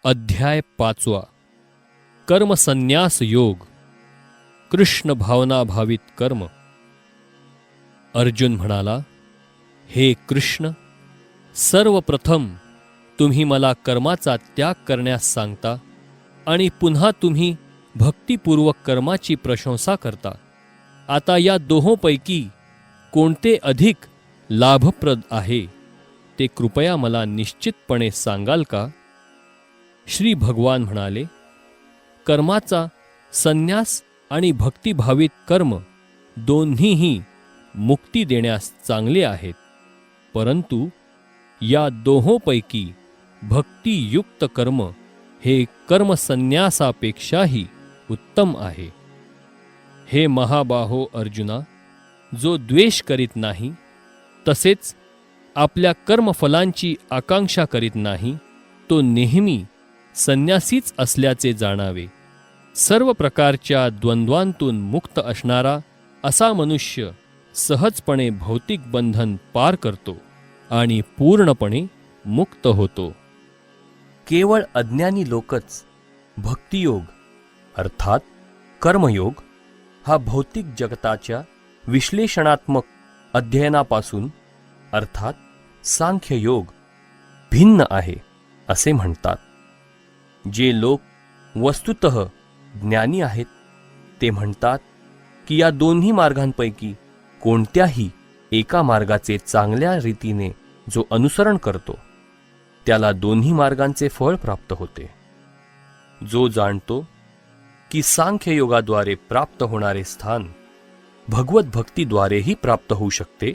अध्याय 5 कर्मसन्यास योग. कृष्ण भावना भावित कर्म. अर्जुन म्हणाला, हे कृष्ण, सर्वप्रथम तुम्ही मला कर्माचा त्याग करण्यास सांगता आणि पुन्हा तुम्ही भक्तिपूर्वक कर्माची प्रशंसा करता. आता या दोहोंपैकी कोणते अधिक लाभप्रद आहे ते कृपया मला निश्चितपणे सांगाल का? श्री भगवान म्हणाले, कर्माचा संन्यास आणि भक्तिभावित कर्म दोन्हीही मुक्ती देण्यास चांगले आहेत, परंतु या दोहोंपैकी भक्तियुक्त कर्म हे कर्मसन्यासापेक्षाही उत्तम आहे. हे महाबाहो अर्जुना, जो द्वेष करीत नाही तसेच आपल्या कर्मफलांची आकांक्षा करीत नाही, तो नेहमी संन्यासीच असल्याचे जाणावे. सर्व प्रकारच्या द्वंद्वांतून मुक्त असणारा असा मनुष्य सहजपणे भौतिक बंधन पार करतो आणि पूर्णपणे मुक्त होतो. केवळ अज्ञानी लोकच भक्तियोग अर्थात कर्मयोग हा भौतिक जगताच्या विश्लेषणात्मक अध्ययनापासून अर्थात सांख्ययोग भिन्न आहे असे म्हणतात. जे लोक वस्तुतः ज्ञानी आहेत ते म्हणतात की या दोन्ही मार्गांपैकी कोणत्याही एका मार्गाचे चांगल्या रीतीने जो अनुसरण करतो त्याला दोन्ही मार्गांचे फळ प्राप्त होते. जो जाणतो की सांख्ययोगाद्वारे प्राप्त होणारे स्थान भगवत भक्तीद्वारेही प्राप्त होऊ शकते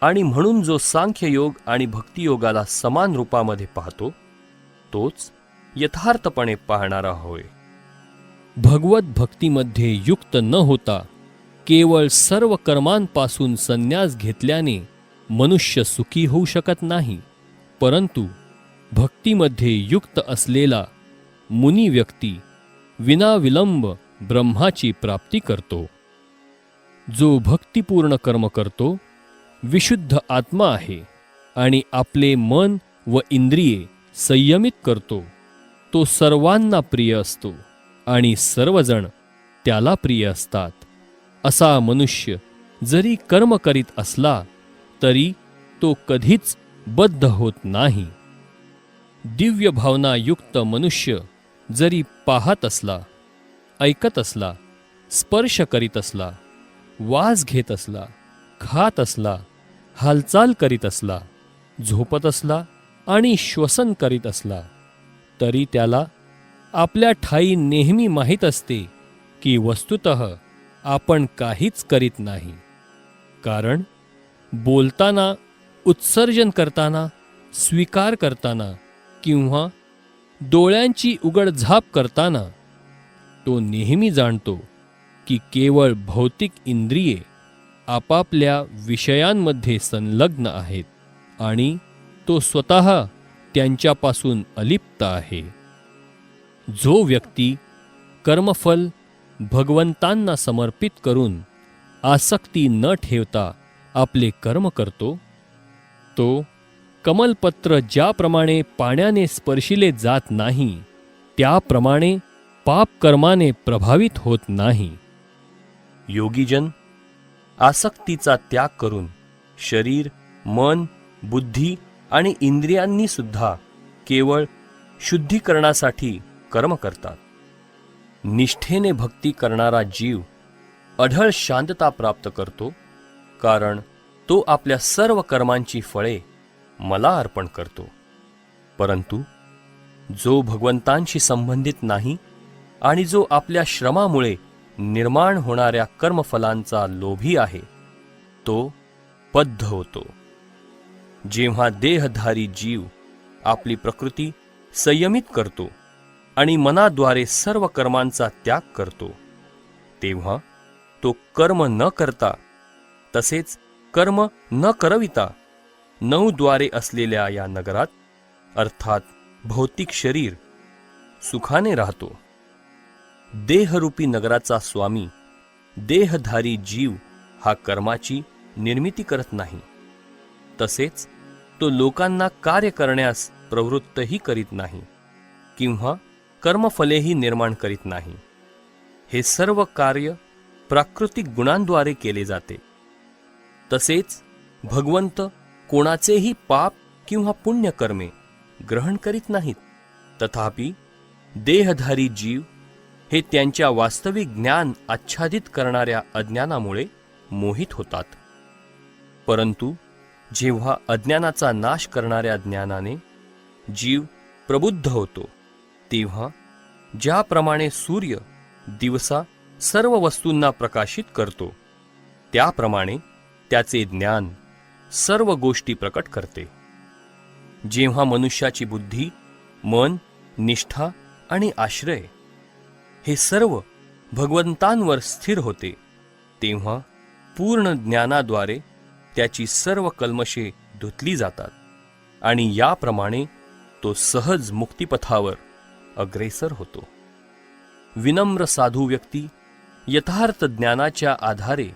आणि म्हणून जो सांख्ययोग आणि भक्तियोगाला समान रूपामध्ये पाहतो तोच यथार्थपणे पाहणारा होय. भगवत भक्तीमध्ये युक्त न होता केवळ सर्व कर्मांपासून संन्यास घेतल्याने मनुष्य सुखी होऊ शकत नाही, परंतु भक्तीमध्ये युक्त असलेला मुनी व्यक्ती विनाविलंब ब्रह्माची प्राप्ती करतो. जो भक्तिपूर्ण कर्म करतो विशुद्ध आत्मा आहे आणि आपले मन व इंद्रिये संयमित करतो, तो सर्वांना प्रिय असतो आणि सर्वजण त्याला प्रिय असतात. असा मनुष्य जरी कर्म करीत असला तरी तो कधीच बद्ध होत नाही. दिव्य भावनायुक्त मनुष्य जरी पाहत असला, ऐकत असला, स्पर्श करीत असला, वास घेत असला, खात असला, हालचाल करीत असला, झोपत असला आणि श्वसन करीत असला तरी त्याला आपल्या ठाई नेहमी माहीत असते की वस्तुतः आपण काहीच करीत नाही. कारण बोलताना, उत्सर्जन करताना, स्वीकार करताना किंवा डोळ्यांची उघडझाप करताना तो नेहमी जाणतो की केवळ भौतिक इंद्रिये आपापल्या विषयांमध्ये संलग्न आहेत आणि तो स्वतः त्यांच्यापासून अलिप्त आहे. जो व्यक्ती कर्मफल भगवंतांना समर्पित करून आसक्ती न ठेवता आपले कर्म करतो, तो कमलपत्र ज्याप्रमाणे पाण्याने स्पर्शिले जात नाही त्याप्रमाणे पापकर्माने प्रभावित होत नाही. योगीजन आसक्तीचा त्याग करून शरीर, मन, बुद्धी आणि इंद्रियांनी सुद्धा केवळ शुद्धीकरणासाठी कर्म करतात. निष्ठेने भक्ती करणारा जीव अढळ शांतता प्राप्त करतो, कारण तो आपल्या सर्व कर्मांची फळे मला अर्पण करतो. परंतु जो भगवंतांशी संबंधित नाही आणि जो आपल्या श्रमामुळे निर्माण होणाऱ्या कर्मफलांचा लोभी आहे तो बद्ध होतो. जेव्हा देहधारी जीव आपली प्रकृती संयमित करतो आणि मनाद्वारे सर्व कर्मांचा त्याग करतो, तेव्हा तो कर्म न करता तसेच कर्म न करविता 9 द्वारे असलेल्या या नगरात अर्थात भौतिक शरीर सुखाने राहतो. देहरूपी नगराचा स्वामी देहधारी जीव हा कर्माची निर्मिती करत नाही, तसेच तो लोकांना कार्य करण्यास प्रवृत्तही करीत नाही. किंवा कर्मफलेही निर्माण करीत नाही. हे सर्व कार्य प्राकृतिक गुणांद्वारे केले जाते. तसेच भगवंत कोणाचेही पाप किंवा पुण्यकर्मे ग्रहण करीत नाहीत. तथापि देहधारी जीव हे त्यांच्या वास्तविक ज्ञान आच्छादित करणाऱ्या अज्ञानामुळे मोहित होतात. परंतु जेव्हा अज्ञानाचा नाश करणाऱ्या ज्ञानाने जीव प्रबुद्ध होतो, तेव्हा ज्याप्रमाणे सूर्य दिवसा सर्व वस्तूंना प्रकाशित करतो, त्याप्रमाणे त्याचे ज्ञान सर्व गोष्टी प्रकट करते. जेव्हा मनुष्याची बुद्धी, मन, निष्ठा आणि आश्रय हे सर्व भगवंतांवर स्थिर होते, तेव्हा पूर्ण ज्ञानाद्वारे त्याची सर्व कल्मशे धुतली जातात आणि याप्रमाणे तो सहज मुक्तिपथावर अग्रेसर होतो. विनम्र साधू व्यक्ती यथार्थ ज्ञानाच्या आधारे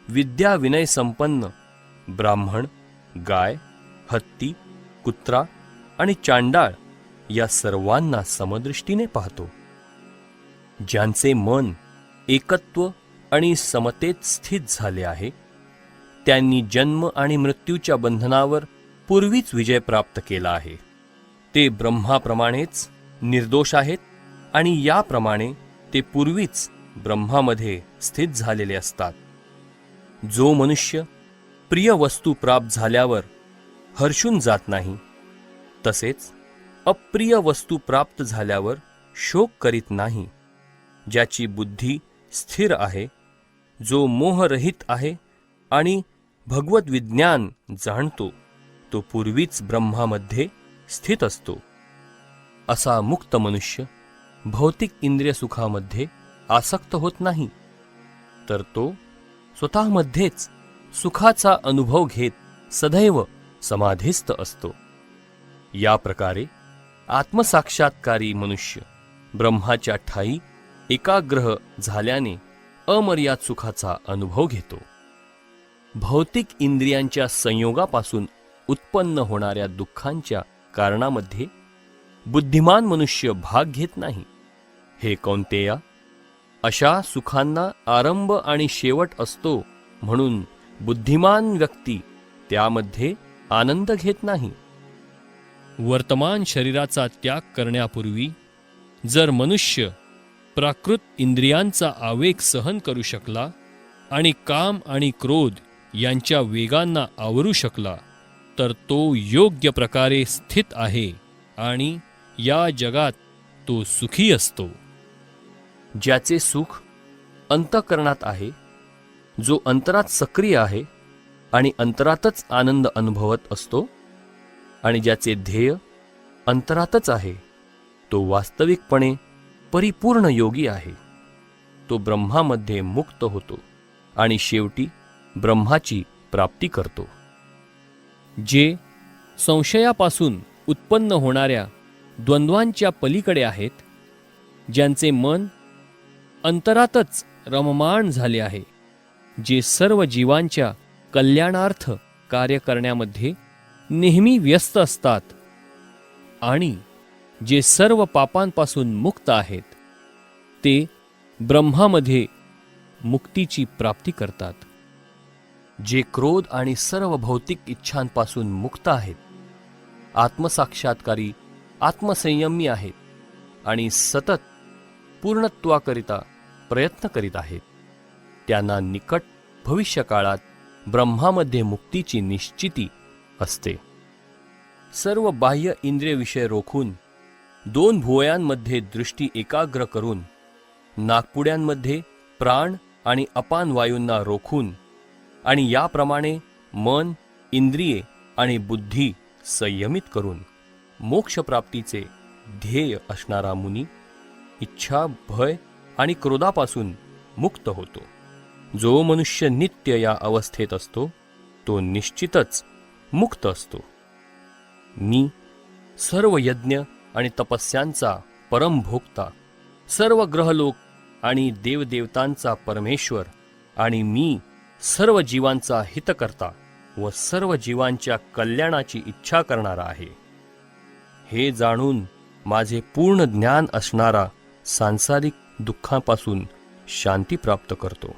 विद्या विनय संपन्न ब्राह्मण, गाय, हत्ती, कुत्रा आणि चांडाळ या सर्वांना समदृष्टीने पाहतो. ज्यांचे मन एकत्व आणि समतेत स्थित झाले आहे, त्यांनी जन्म आणि मृत्यूच्या बंधनावर पूर्वीच विजय प्राप्त केला आहे. ते ब्रह्माप्रमाणेच निर्दोष आहेत आणि याप्रमाणे ते पूर्वीच ब्रह्मामध्ये स्थित झालेले असतात. जो मनुष्य प्रिय वस्तू प्राप्त झाल्यावर हर्षून जात नाही, तसेच अप्रिय वस्तू प्राप्त झाल्यावर शोक करीत नाही, ज्याची बुद्धी स्थिर आहे, जो मोहरहित आहे आणि भगवत विज्ञान जाणतो, तो पूर्वीच ब्रह्मामध्ये स्थित असतो. असा मुक्त मनुष्य भौतिक इंद्रिय सुखामध्ये आसक्त होत नाही, तर तो स्वतःमध्येच सुखाचा अनुभव घेत सदैव समाधिस्थ असतो. या प्रकारे आत्मसाक्षात्कारी मनुष्य ब्रह्माच्या ठायी एकाग्रह झाल्याने अमर्याद सुखाचा अनुभव घेतो. भौतिक इंद्रियांच्या संयोगापासून उत्पन्न होणाऱ्या दुःखांच्या कारणामध्ये बुद्धिमान मनुष्य भाग घेत नाही. हे कौंतेया, अशा सुखांना आरंभ आणि शेवट असतो, म्हणून बुद्धिमान व्यक्ती त्यामध्ये आनंद घेत नाही. वर्तमान शरीराचा त्याग करण्यापूर्वी जर मनुष्य प्राकृत इंद्रियांचा आवेग सहन करू शकला आणि काम आणि क्रोध यांच्या वेगांना आवरू शकला, तर तो योग्य प्रकारे स्थित आहे आणि या जगात तो सुखी असतो. ज्याचे सुख अंतःकरणात आहे, जो अंतरात सक्रिय आहे आणि अंतरातच आनंद अनुभवत असतो, आणि ज्याचे ध्येय अंतरातच आहे, तो वास्तविकपणे परिपूर्ण योगी आहे. तो ब्रह्मामध्ये मुक्त होतो आणि शेवटी ब्रह्माची प्राप्ती करतो. जे संशयापासून उत्पन्न होणाऱ्या द्वंद्वांच्या पलीकडे आहेत, ज्यांचे मन अंतरातच रममाण झाले आहे, जे सर्व जीवांच्या कल्याणार्थ कार्य करण्यामध्ये नेहमी व्यस्त असतात आणि जे सर्व पापांपासून मुक्त आहेत, ते ब्रह्मामध्ये मुक्तीची प्राप्ती करतात. जे क्रोध आणि सर्व भौतिक इच्छांपासून मुक्त आहेत, आत्मसाक्षात्कारी आत्मसंयमी आहेत आणि सतत पूर्णत्वाकरिता प्रयत्न करीत आहेत, त्यांना निकट भविष्यकाळात ब्रह्मामध्ये मुक्तीची निश्चिती असते. सर्व बाह्य इंद्रिय विषय रोखून, दोन भुवयांमध्ये दृष्टी एकाग्र करून, नाकपुड्यांमध्ये प्राण आणि अपान वायूंना रोखून आणि याप्रमाणे मन, इंद्रिये आणि बुद्धी संयमित करून मोक्षप्राप्तीचे ध्येय असणारा मुनी इच्छा, भय आणि क्रोधापासून मुक्त होतो. जो मनुष्य नित्य या अवस्थेत असतो, तो निश्चितच मुक्त असतो. मी सर्व यज्ञ आणि तपस्यांचा परमभोक्ता, सर्व ग्रहलोक आणि देवदेवतांचा परमेश्वर आणि मी सर्व जीवांचा हितकर्ता व सर्व जीवांच्या कल्याणाची इच्छा करणारा आहे. हे जाणून माझे पूर्ण ज्ञान असणारा सांसारिक दुःखापासून शांती प्राप्त करतो.